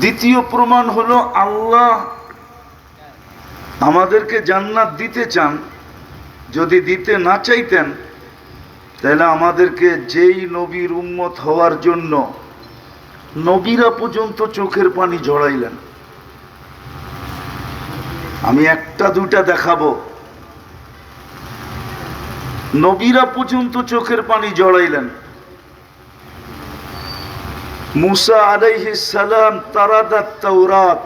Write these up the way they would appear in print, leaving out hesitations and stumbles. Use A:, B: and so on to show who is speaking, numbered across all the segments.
A: দ্বিতীয় প্রমাণ হলো আল্লাহ আমাদেরকে জান্নাত দিতে চান। যদি দিতে না চাইতেন তাহলে আমাদেরকে যেই নবীর উম্মত হওয়ার জন্য নবীরা পর্যন্ত চোখের পানি ঝরাইলেন। আমি একটা দুইটা দেখাবো। নবীরা পর্যন্ত চোখের পানি ঝরাইলেন। মুসা আলাইহিস সালাম তারাদাত তাওরাত,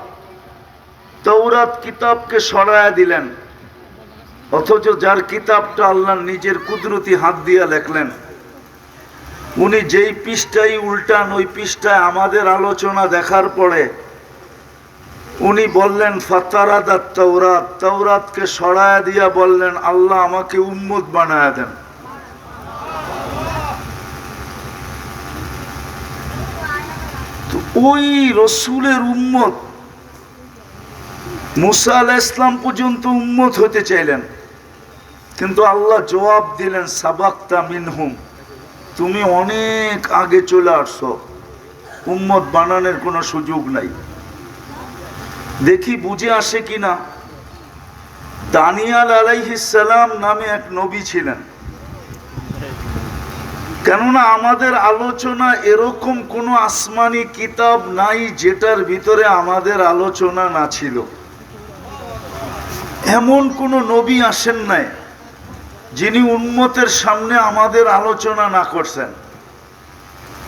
A: তাওরাত কিতাবকে সরায়া দিলেন, অথচ যার কিতাবটা আল্লাহ নিজের কুদরতি হাত দিয়ে লেখলেন, উনি যেই পৃষ্ঠায় উল্টান ওই পৃষ্ঠায় আমাদের আলোচনা দেখার পরে উনি বললেন ফাতারাদাত তাওরাত, তাওরাতকে সরায়া দিয়া বললেন আল্লাহ আমাকে উম্মত বানায়া দেন। তো ওই রসুলের উম্মত মুসা আলাইহিস সালাম পর্যন্ত উম্মত হতে চাইলেন, কিন্তু আল্লাহ জবাব দিলেন সাবাক্তা মিনহুম, তুমি অনেক আগে চলে আসছো, উম্মত বানানোর কোনো সুযোগ নাই। দেখি বুঝে আসে কিনা। দানিয়াল আলাইহিস সালাম নামে এক নবী ছিলেন। কেননা আমাদের আলোচনা এরকম কোনো আসমানি কিতাব নাই যেটার ভিতরে আমাদের আলোচনা না ছিল। এমন কোনো নবী আসেন নাই যিনি উম্মতের সামনে আমাদের আলোচনা না করছেন।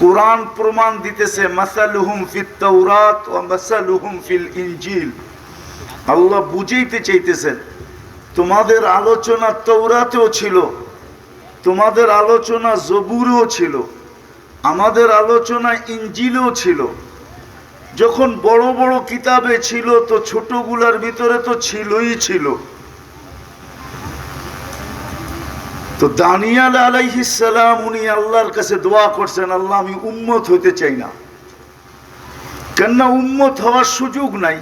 A: কোরআন প্রমাণ দিতেছে মাসালুহুম ফিত তাওরাত ওয়া মাসালুহুম ফিল ইনজিল। আল্লাহ বুঝাইতে চাইতেছেন তোমাদের আলোচনা তাওরাতেও ছিল, তোমাদের আলোচনা জবুরেও ছিল, আমাদের আলোচনা ইনজিলেও ছিল। যখন বড় বড় কিতাবে ছিল তো ছোটগুলার ভিতরে তো ছিলই ছিল। তো দানিয়াল আলাইহিস সালাম উনি আল্লাহর কাছে দোয়া করছেন আল্লাহ আমি উম্মত হইতে চাই না, কেননা উম্মত হওয়ার সুযোগ নাই।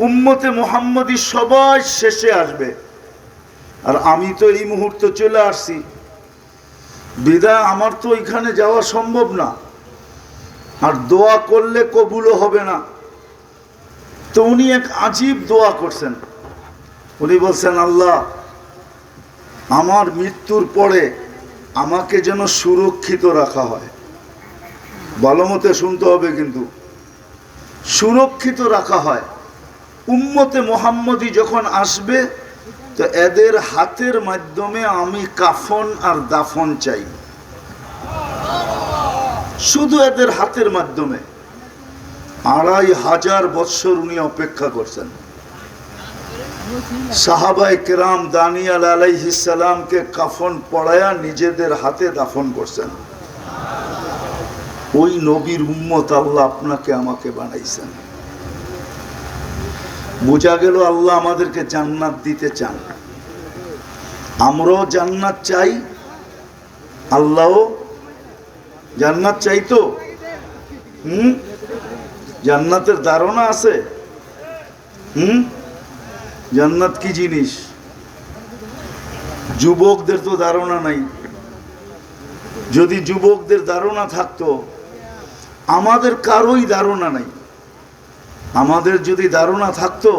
A: উম্মতে মুহাম্মদী সবাই শেষে আসবে, আর আমি তো এই মুহূর্তে চলে আসছি, বিদায় আমার তো এখানে যাওয়া সম্ভব না, আর দোয়া করলে কবুলও হবে না। তো উনি এক আজীব দোয়া করছেন। উনি বলছেন আল্লাহ আমার মৃত্যুর পরে আমাকে যেন সুরক্ষিত রাখা হয়। ভালো মতে শুনতে হবে কিন্তু, সুরক্ষিত রাখা হয়। উম্মতে মুহাম্মদী যখন আসবে তো এদের হাতের মাধ্যমে আমি কাফন আর দাফন চাই, শুধু এদের হাতের মাধ্যমে। 2500 বৎসর উনি অপেক্ষা করছেন। সাহাবায়ে কেরাম দানিয়াল আলাইহিস সালামকে কাফন পরায়া নিজেদের হাতে দাফন করছেন। ওই নবীর উম্মত আল্লাহ আপনাকে আমাকে বানাইছেন। বোঝা গেল আল্লাহ আমাদেরকে জান্নাত দিতে চান। আমরাও জান্নাত চাই, আল্লাহও জান্নাত চাইতো। জান্নাতের ধারণা আছে? জান্নাত কি জিনিস? যুবকদের তো ধারণা নাই। যদি যুবকদের ধারণা থাকতো, আমাদের কারোই ধারণা নাই। আমাদের যদি ধারণা থাকতো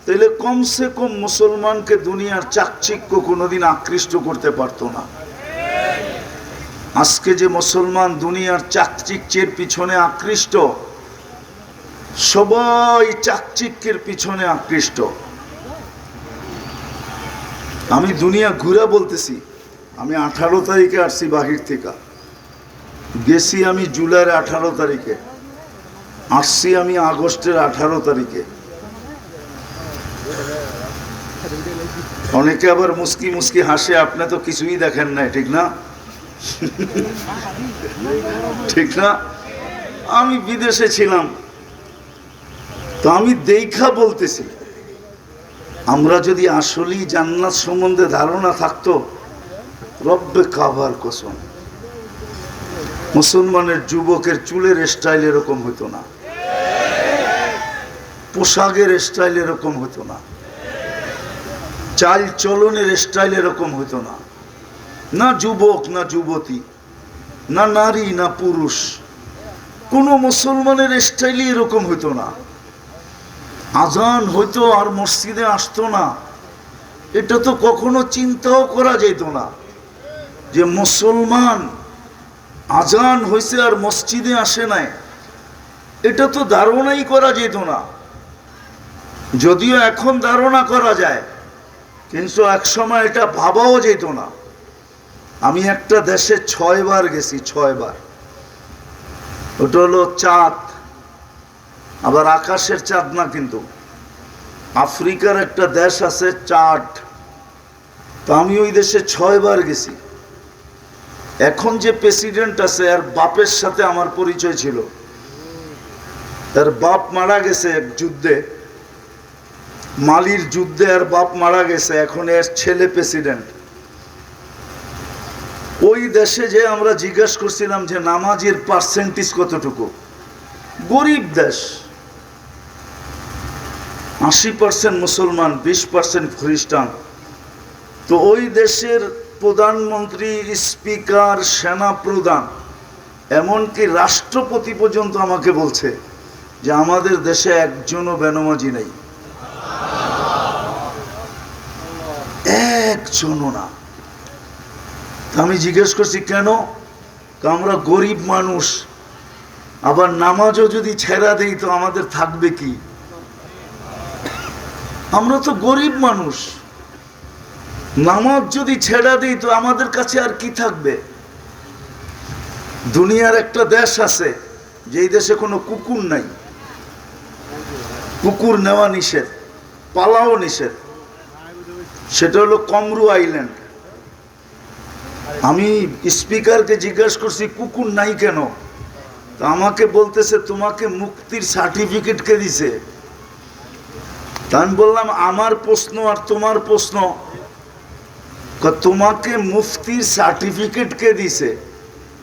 A: তাহলে কমসে কম মুসলমানকে দুনিয়ার চাকচিক্য কোনোদিন আকৃষ্ট করতে পারতো না। আজকে যে মুসলমান দুনিয়ার চাকচিক্যের পিছনে আকৃষ্ট, সবাই চাকচিক্যের পিছনে আকৃষ্ট। আমি দুনিয়া ঘুরে বলতেছি, আমি 18 তারিখে আসছি বাহির থেকে, গেছি আমি জুলাইয়ের 18 তারিখে, আসছি আমি আগস্টের 18 তারিখে। অনেকে আবার মুস্কি মুস্কি হাসে, আপনি তো কিছুই দেখেন নাই, ঠিক না? ঠিক না? আমি বিদেশে ছিলাম, তো আমি দেখা বলতেছি, আমরা যদি আসলেই জান্নাত সম্বন্ধে ধারণা থাকতো, রব্বে কাবার কসম, মুসলমানের যুবকের চুলের স্টাইল এরকম হতো না, পোশাকের স্টাইল এরকম হতো না, চাল চলনের স্টাইল এরকম হতো না। না যুবক না যুবতী, না নারী না পুরুষ, কোনো মুসলমানের স্টাইলই এরকম হইতো না। আজান হইতো আর মসজিদে আসতো না, এটা তো কখনো চিন্তাও করা যেত না যে মুসলমান আজান হয়েছে আর মসজিদে আসে নাই, এটা তো ধারণাই করা যেত না। যদিও এখন ধারণা করা যায়, কিন্তু এক সময় এটা ভাবাও যেত না। আমি একটা দেশে 6 বার গেছি, 6 বার। ওটা হলো চাঁদ, আবার আকাশের চাঁদ না, কিন্তু আফ্রিকার একটা দেশ আছে চাঁদ। তো আমি ওই দেশে 6 বার গেছি। এখন যে প্রেসিডেন্ট আছে এর বাপের সাথে আমার পরিচয় ছিল। তার বাপ মারা গেছে এক যুদ্ধে, মালির যুদ্ধে এর বাপ মারা গেছে, এখন এর ছেলে প্রেসিডেন্ট। ওই দেশে যে আমরা জিজ্ঞাসা করছিলাম যে নামাজের পার্সেন্টেজ কতটুকু। গরিব দেশ, 80% মুসলমান, 20% খ্রিস্টান। তো ওই দেশের প্রধানমন্ত্রী, স্পিকার, সেনা প্রধান, এমনকি রাষ্ট্রপতি পর্যন্ত আমাকে বলছে যে আমাদের দেশে একজনও বেনামাজি নেই, একজনও না। আমি জিজ্ঞেস করছি কেন? আমরা গরিব মানুষ, আবার নামাজও যদি ছেড়া দেই তো আমাদের থাকবে কি? আমরা তো গরিব মানুষ, নামাজ যদি ছেড়া দিই তো আমাদের কাছে আর কি থাকবে? দুনিয়ার একটা দেশ আছে যেই দেশে কোনো কুকুর নাই, কুকুর নেওয়া নিষেধ, পালাও নিষেধ, সেটা হলো কমরু আইল্যান্ড। আমি স্পিকারকে জিজ্ঞাসা করছি কুকুর নাই কেন? তো আমাকে বলতেছে তোমাকে মুক্তির সার্টিফিকেট কে দিছে? তা আমি বললাম আমার প্রশ্ন আর তোমার প্রশ্ন। তোমাকে মুফতির সার্টিফিকেট কে দিছে?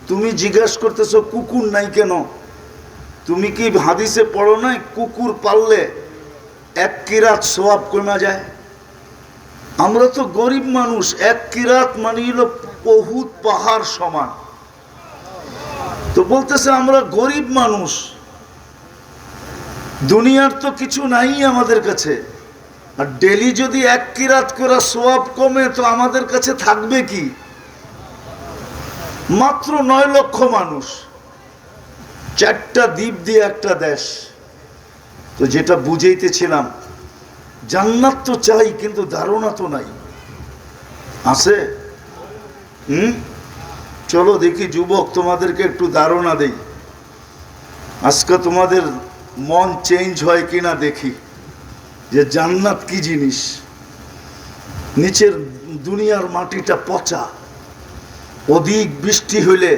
A: তুমি জিজ্ঞাসা করতেছো কুকুর নাই কেন? তুমি কি হাদিসে পড়ো নাই কুকুর পাললে 1 কিরাত সওয়াব কমে যায়? আমরা তো গরিব মানুষ, 1 কিরাত মানে হলো বহুত পাহাড় সমান। তো বলতেছে আমরা গরিব মানুষ, দুনিয়ার তো কিছু নাই আমাদের কাছে, আর ডেলি যদি 1 কিরাত করে সওয়াব কমে তো আমাদের কাছে থাকবে কি? মাত্র 9 লক্ষ মানুষ, 4টা দ্বীপ দিয়ে একটা দেশ। তো যেটা বুঝাইতেছিলাম, জান্নাত তো চাই কিন্তু ধারণা তো নাই, আছে? চলো দেখি যুবক, তোমাদেরকে একটু ধারণা দেই, আজকে তোমাদের মন চেঞ্জ হয় কিনা দেখি যে জান্নাত কি জিনিস। নিচের দুনিয়ার মাটিটা পচা, অধিক বৃষ্টি হইলে,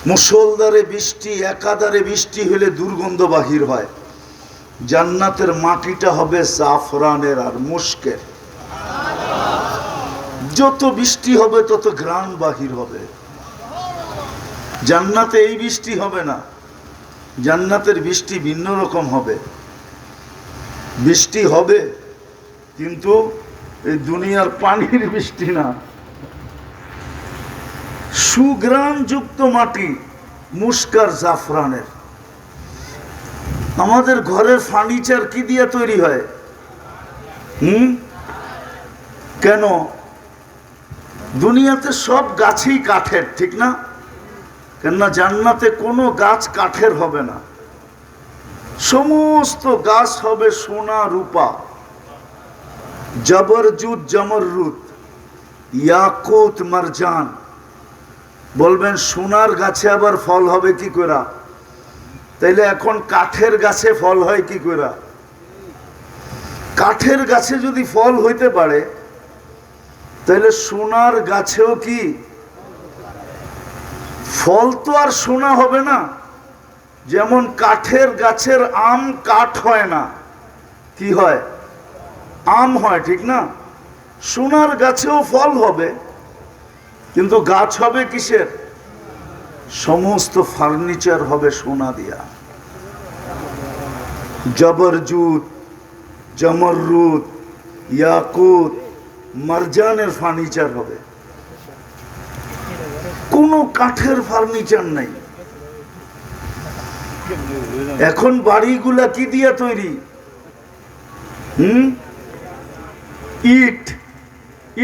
A: মুষলধারে বৃষ্টি, একাধারে বৃষ্টি হইলে দুর্গন্ধ বাহির হয়। জান্নাতের মাটিটা হবে জাফরানের আর মুশকের, যত বৃষ্টি হবে তত ঘ্রাণ বাহির হবে। জান্নাতে এই বৃষ্টি হবে না, জান্নাতের বৃষ্টি ভিন্ন রকম হবে। বৃষ্টি হবে কিন্তু এই দুনিয়ার পানির বৃষ্টি না, সুঘ্রাণযুক্ত মাটি, মুশকার জাফরানের। আমাদের ঘরের ফার্নিচার কি দিয়ে তৈরি হয়? কেন? দুনিয়াতে সব গাছই কাঠের, ঠিক না? কেননা জান্নাতে কোনো গাছ কাঠের হবে না, সমস্ত গাছ হবে সোনা রূপা, জবরজুদ জমররুত, ইয়াকুত মারজান। বলবেন সোনার গাছে আবার ফল হবে কি করে? তাইলে এখন কাঠের গাছে ফল হয় কি করে? কাঠের গাছে যদি ফল হইতে পারে তাহলে সোনার গাছেও কি ফল? তো আর সোনা হবে না। যেমন কাঠের গাছের আম কাঠ হয় না, কি হয়? আম হয়, ঠিক না? সোনার গাছেও ফল হবে, কিন্তু গাছ হবে কিসের? সমস্ত ফার্নিচার হবে সোনা দিয়া। জবরজুদ, জমররুদ, ইয়াকুত, মারজানের ফার্নিচার হবে, কোনো কাঠের ফার্নিচার নাই। এখন বাড়িগুলা কি দিয়া তৈরি? ইট।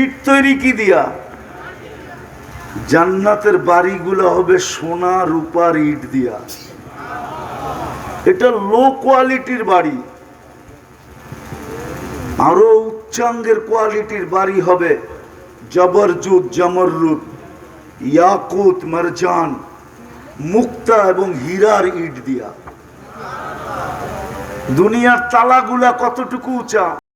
A: ইট তৈরি কি দিয়া? জান্নাতের বাড়িগুলো হবে সোনা রূপার ইট দিয়া। এটা লো কোয়ালিটির বাড়ি। আরো উচ্চাঙ্গের কোয়ালিটির বাড়ি হবে জবরজুদ, জমররুদ, ইয়াকুত, মারজান, মুক্তা এবং হীরার ইট দিয়া। দুনিয়ার তালাগুলা কতটুকু উঁচা?